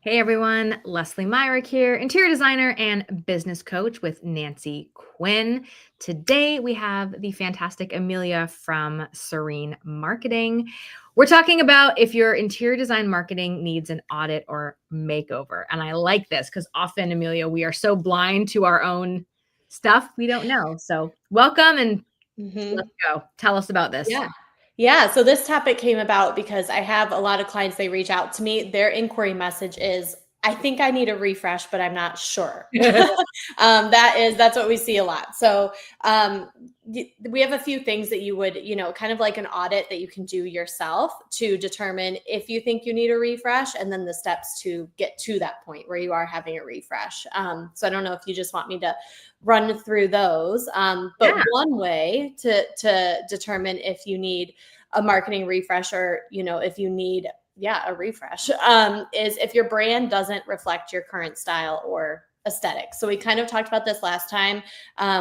Hey everyone, Lesley Myrick here, interior designer and business coach with Nancy Quinn. Today we have the fantastic Amelia from Serene Marketing. We're talking about if your interior design marketing needs an audit or makeover. And I like this because often, Amelia, we are so blind to our own stuff we don't know. So welcome and let's go. Tell us about this. Yeah. So this topic came about because I have a lot of clients, they reach out to me. Their inquiry message is, I think I need a refresh, but I'm not sure. That's what we see a lot. So we have a few things that you would, kind of like an audit that you can do yourself to determine if you think you need a refresh, and then the steps to get to that point where you are having a refresh. So I don't know if you just want me to run through those. But one way to determine if you need a marketing refresh, or, if you need a refresh, is if your brand doesn't reflect your current style or aesthetic. So we kind of talked about this last time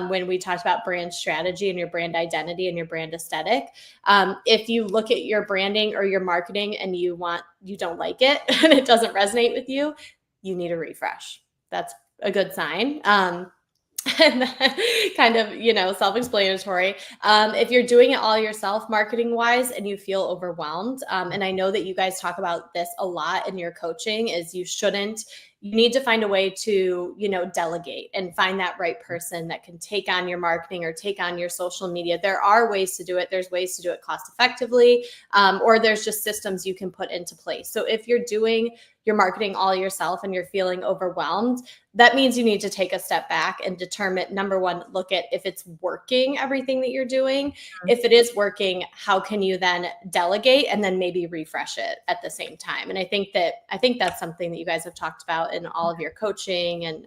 when we talked about brand strategy and your brand identity and your brand aesthetic. If you look at your branding or your marketing and you don't like it and it doesn't resonate with you, you need a refresh. That's a good sign. And then kind of, self-explanatory. If you're doing it all yourself, marketing wise, and you feel overwhelmed, and I know that you guys talk about this a lot in your coaching, is you need to find a way to, delegate and find that right person that can take on your marketing or take on your social media. There are ways to do it. There's ways to do it cost effectively, or there's just systems you can put into place. So if you're doing your marketing all yourself and you're feeling overwhelmed, that means you need to take a step back and determine, number one, look at if it's working, everything that you're doing. If it is working, how can you then delegate and then maybe refresh it at the same time? And I think that's something that you guys have talked about in all of your coaching, and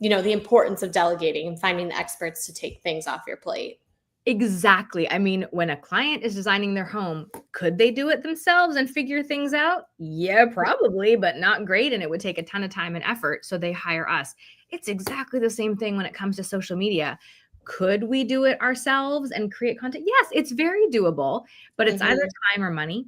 the importance of delegating and finding the experts to take things off your plate. Exactly. I mean, when a client is designing their home, could they do it themselves and figure things out? Yeah, probably, but not great. And it would take a ton of time and effort. So they hire us. It's exactly the same thing when it comes to social media. Could we do it ourselves and create content? Yes, it's very doable, but it's either time or money.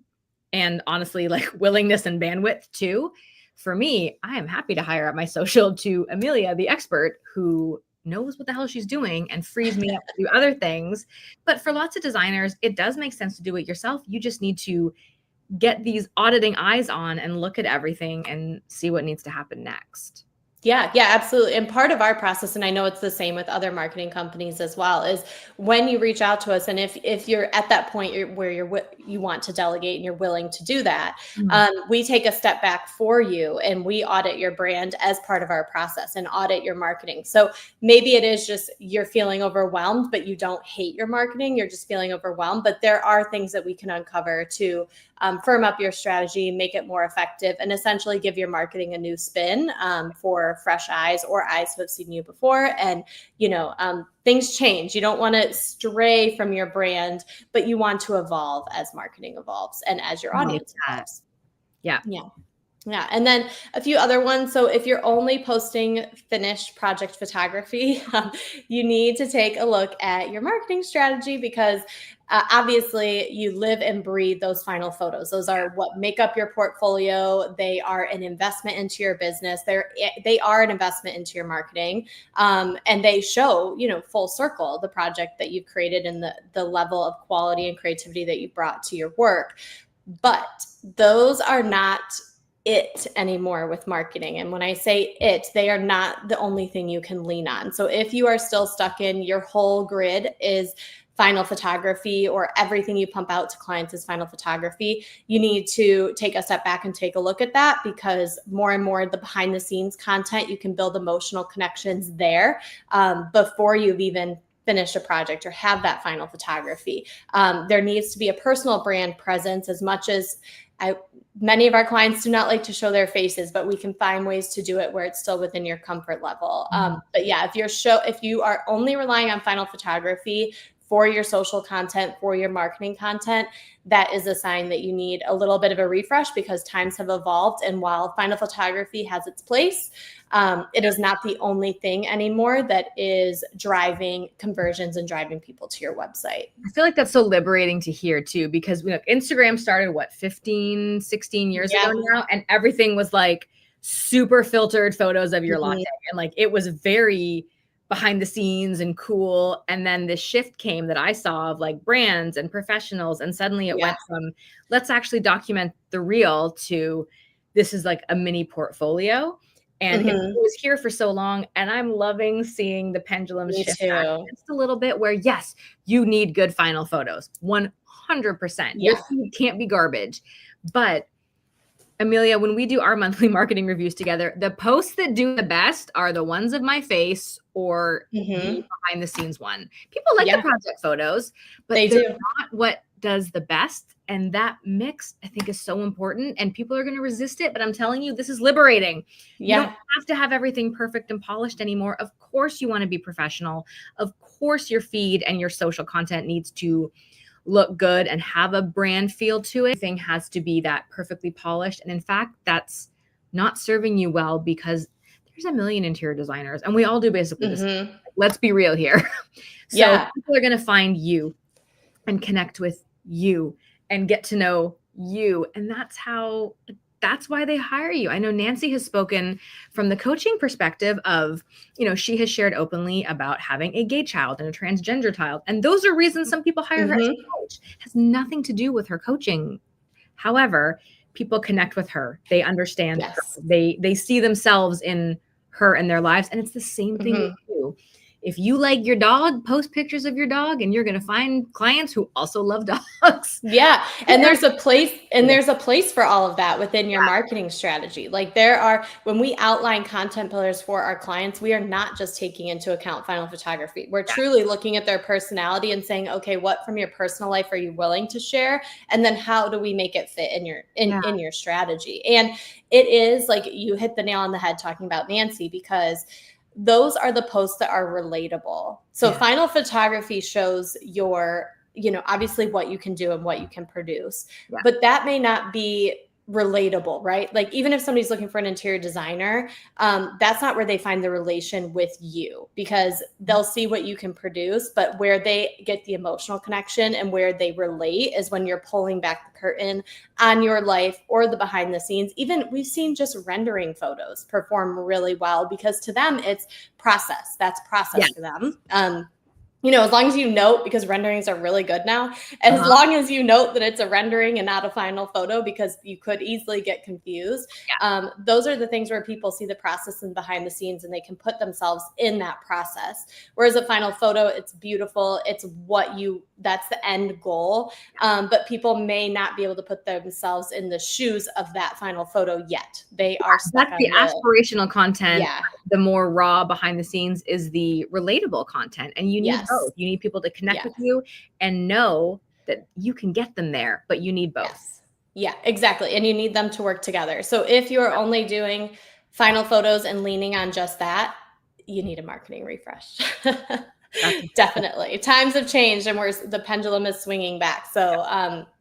And honestly, like willingness and bandwidth too. For me, I am happy to hire up my social to Amelia, the expert, who knows what the hell she's doing and frees me up to do other things. But for lots of designers, it does make sense to do it yourself. You just need to get these auditing eyes on and look at everything and see what needs to happen next. Yeah, absolutely. And part of our process, and I know it's the same with other marketing companies as well, is when you reach out to us, and if you're at that point where you want to delegate and you're willing to do that, we take a step back for you and we audit your brand as part of our process and audit your marketing. So maybe it is just you're feeling overwhelmed, but you don't hate your marketing. You're just feeling overwhelmed. But there are things that we can uncover to firm up your strategy, make it more effective, and essentially give your marketing a new spin for fresh eyes or eyes who have seen you before. And, things change. You don't want to stray from your brand, but you want to evolve as marketing evolves and as your audience evolves. Yeah. And then a few other ones. So if you're only posting finished project photography, you need to take a look at your marketing strategy, because obviously you live and breathe those final photos. Those are what make up your portfolio. They are an investment into your business. They are an investment into your marketing. And they show, full circle, the project that you've created and the level of quality and creativity that you brought to your work. But those are not it anymore with marketing. And when I say it, they are not the only thing you can lean on. So if you are still stuck in your whole grid is final photography, or everything you pump out to clients is final photography, you need to take a step back and take a look at that, because more and more the behind the scenes content, you can build emotional connections there before you've even finish a project or have that final photography. There needs to be a personal brand presence, as much as many of our clients do not like to show their faces, but we can find ways to do it where it's still within your comfort level. But yeah, if you are only relying on final photography for your social content, for your marketing content, that is a sign that you need a little bit of a refresh, because times have evolved. And while final photography has its place, it is not the only thing anymore that is driving conversions and driving people to your website. I feel like that's so liberating to hear too, because Instagram started 15, 16 years ago now, and everything was like super filtered photos of your Mhm. latte. And like, it was very behind the scenes and cool. And then this shift came that I saw of like brands and professionals. And suddenly it went from, let's actually document the real to this is like a mini portfolio. And it was here for so long. And I'm loving seeing the pendulum Me shift back too. just a little bit where, yes, you need good final photos. 100%. Your Yeah. feed can't be garbage. But Amelia, when we do our monthly marketing reviews together, the posts that do the best are the ones of my face or the behind the scenes one. People like the project photos, but They they're do. not what does the best. And that mix, I think, is so important. And people are going to resist it. But I'm telling you, this is liberating. You don't have to have everything perfect and polished anymore. Of course, you want to be professional. Of course, your feed and your social content needs to look good and have a brand feel to it. Everything has to be that perfectly polished. And in fact, that's not serving you well because there's a million interior designers and we all do basically the same. Let's be real here. So people are going to find you and connect with you and get to know you. And that's why they hire you. I know Nancy has spoken from the coaching perspective of, she has shared openly about having a gay child and a transgender child. And those are reasons some people hire her as a coach. It has nothing to do with her coaching. However, people connect with her. They understand her. They see themselves in her and their lives. And it's the same thing with you. If you like your dog, post pictures of your dog and you're going to find clients who also love dogs. Yeah. And there's a place for all of that within your marketing strategy. Like when we outline content pillars for our clients, we are not just taking into account final photography. We're truly looking at their personality and saying, okay, what from your personal life are you willing to share? And then how do we make it fit in your strategy? And it is like you hit the nail on the head talking about Nancy, because those are the posts that are relatable. So final photography shows obviously what you can do and what you can produce, but that may not be relatable, right? Like even if somebody's looking for an interior designer, that's not where they find the relation with you, because they'll see what you can produce, but where they get the emotional connection and where they relate is when you're pulling back the curtain on your life or the behind the scenes. Even we've seen just rendering photos perform really well because to them it's process. That's process for them. As long as you note, because renderings are really good now, and as long as you note that it's a rendering and not a final photo, because you could easily get confused. Those are the things where people see the process and behind the scenes and they can put themselves in that process. Whereas a final photo, it's beautiful. It's that's the end goal. But people may not be able to put themselves in the shoes of that final photo yet. They are stuck That's the aspirational content. The more raw behind the scenes is the relatable content. And you need both. You need people to connect with you and know that you can get them there, but you need both. Yeah, exactly. And you need them to work together. So if you're only doing final photos and leaning on just that, you need a marketing refresh. Definitely. Times have changed and the pendulum is swinging back. So,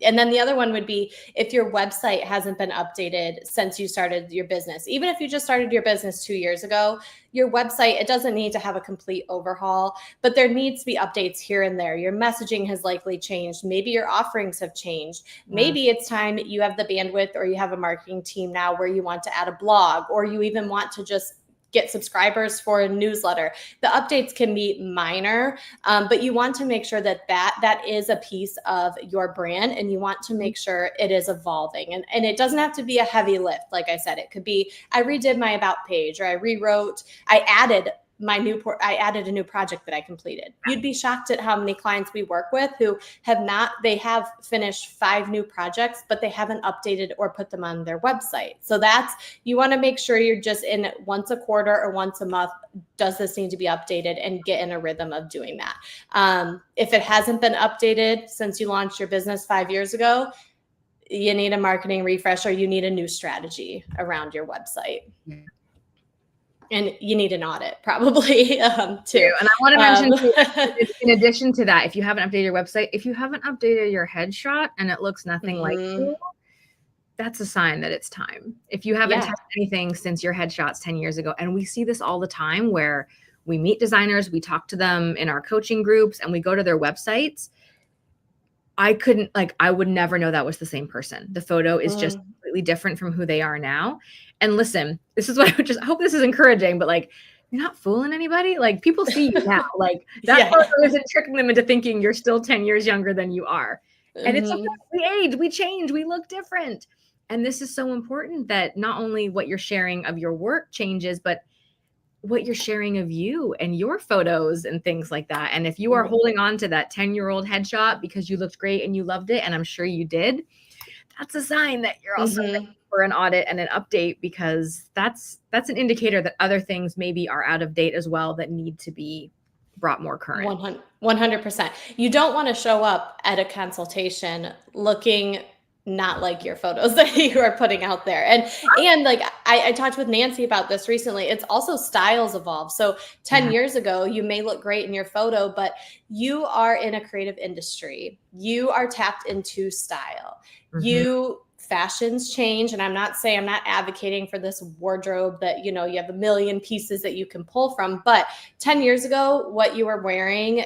and then the other one would be if your website hasn't been updated since you started your business. Even if you just started your business 2 years ago, your website, it doesn't need to have a complete overhaul, but there needs to be updates here and there. Your messaging has likely changed. Maybe your offerings have changed. Maybe it's time you have the bandwidth or you have a marketing team now where you want to add a blog, or you even want to just get subscribers for a newsletter. The updates can be minor, but you want to make sure that is a piece of your brand, and you want to make sure it is evolving. And it doesn't have to be a heavy lift. Like I said, it could be, I redid my about page, or I added a new project that I completed. You'd be shocked at how many clients we work with who they have finished 5 new projects, but they haven't updated or put them on their website. So you want to make sure you're just in once a quarter or once a month. Does this need to be updated, and get in a rhythm of doing that? If it hasn't been updated since you launched your business 5 years ago, you need a marketing refresh, or you need a new strategy around your website. And you need an audit probably too. And I want to mention, in addition to that, if you haven't updated your website, if you haven't updated your headshot and it looks nothing like you, that's a sign that it's time. If you haven't tested anything since your headshots 10 years ago, and we see this all the time where we meet designers, we talk to them in our coaching groups, and we go to their websites. I would never know that was the same person. The photo is just completely different from who they are now. And listen, this is what I hope this is encouraging, but like, you're not fooling anybody. Like, people see you now. Like, that photo isn't tricking them into thinking you're still 10 years younger than you are. And it's okay. We age, we change, we look different. And this is so important, that not only what you're sharing of your work changes, but what you're sharing of you and your photos and things like that. And if you are holding on to that 10-year-old headshot because you looked great and you loved it, and I'm sure you did, that's a sign that you're also ready for an audit and an update, because that's an indicator that other things maybe are out of date as well, that need to be brought more current. 100%. You don't want to show up at a consultation looking not like your photos that you are putting out there. And like I talked with Nancy about this recently. It's also styles evolve. So 10 years ago, you may look great in your photo, but you are in a creative industry. You are tapped into style. Fashions change. And I'm not advocating for this wardrobe that, you have a million pieces that you can pull from. But 10 years ago, what you were wearing,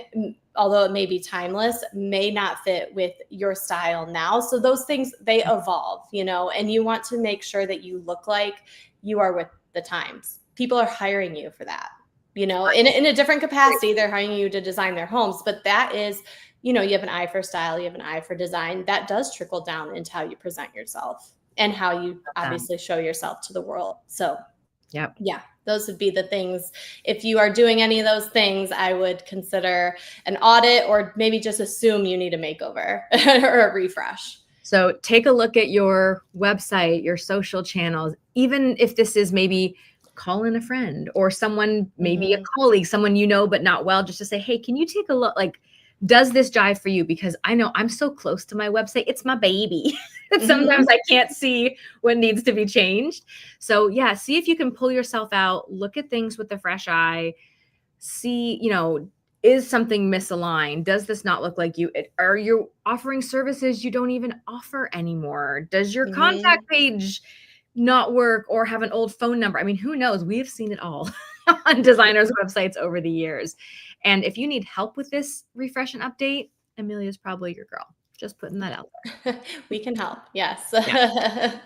although it may be timeless, may not fit with your style now. So those things, they evolve, and you want to make sure that you look like you are with the times. People are hiring you for that, in a different capacity. They're hiring you to design their homes, but that is, you have an eye for style, you have an eye for design. That does trickle down into how you present yourself and how you obviously show yourself to the world. So yeah, those would be the things. If you are doing any of those things, I would consider an audit, or maybe just assume you need a makeover or a refresh. So take a look at your website, your social channels, even if this is maybe call in a friend or someone, maybe a colleague, someone you know but not well, just to say, hey, can you take a look? Like, does this jive for you? Because I know I'm so close to my website. It's my baby. Sometimes I can't see what needs to be changed. So yeah, see if you can pull yourself out, look at things with a fresh eye, see, is something misaligned? Does this not look like you? Are you offering services you don't even offer anymore? Does your contact page not work or have an old phone number? I mean, who knows? We've seen it all on designers' websites over the years. And if you need help with this refresh and update, Amelia's probably your girl. Just putting that out there. We can help. Yes. Yeah.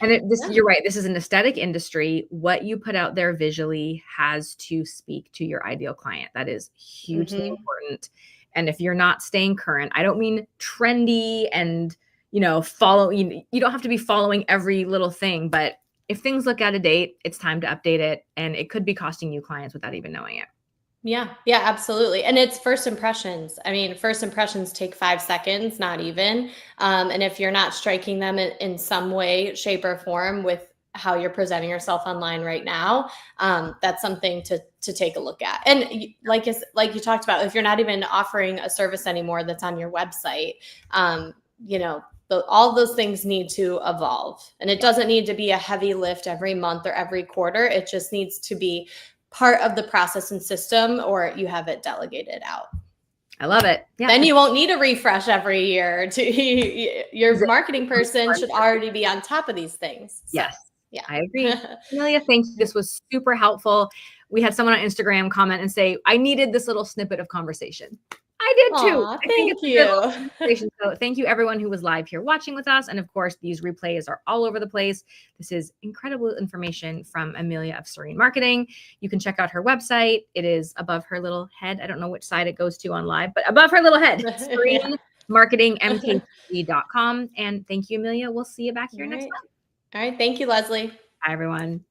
And you're right. This is an aesthetic industry. What you put out there visually has to speak to your ideal client. That is hugely important. And if you're not staying current, I don't mean trendy and, follow, you don't have to be following every little thing, but if things look out of date, it's time to update it. And it could be costing you clients without even knowing it. Yeah, absolutely. And it's first impressions. I mean, first impressions take 5 seconds, not even. And if you're not striking them in some way, shape, or form with how you're presenting yourself online right now, that's something to take a look at. And like you talked about, if you're not even offering a service anymore that's on your website, all those things need to evolve. And it doesn't need to be a heavy lift every month or every quarter. It just needs to be part of the process and system, or you have it delegated out. I love it. Yeah. Then you won't need a refresh every year. Your marketing person should already be on top of these things. So, yes. Yeah, I agree. Amelia, thank you. This was super helpful. We had someone on Instagram comment and say, I needed this little snippet of conversation. I did too. Aww, thank you. So thank you everyone who was live here watching with us. And of course, these replays are all over the place. This is incredible information from Amelia of Serene Marketing. You can check out her website. It is above her little head. I don't know which side it goes to on live, but above her little head, serenemarketingmktg.com. And thank you, Amelia. We'll see you back here next month. All right. Thank you, Lesley. Bye, everyone.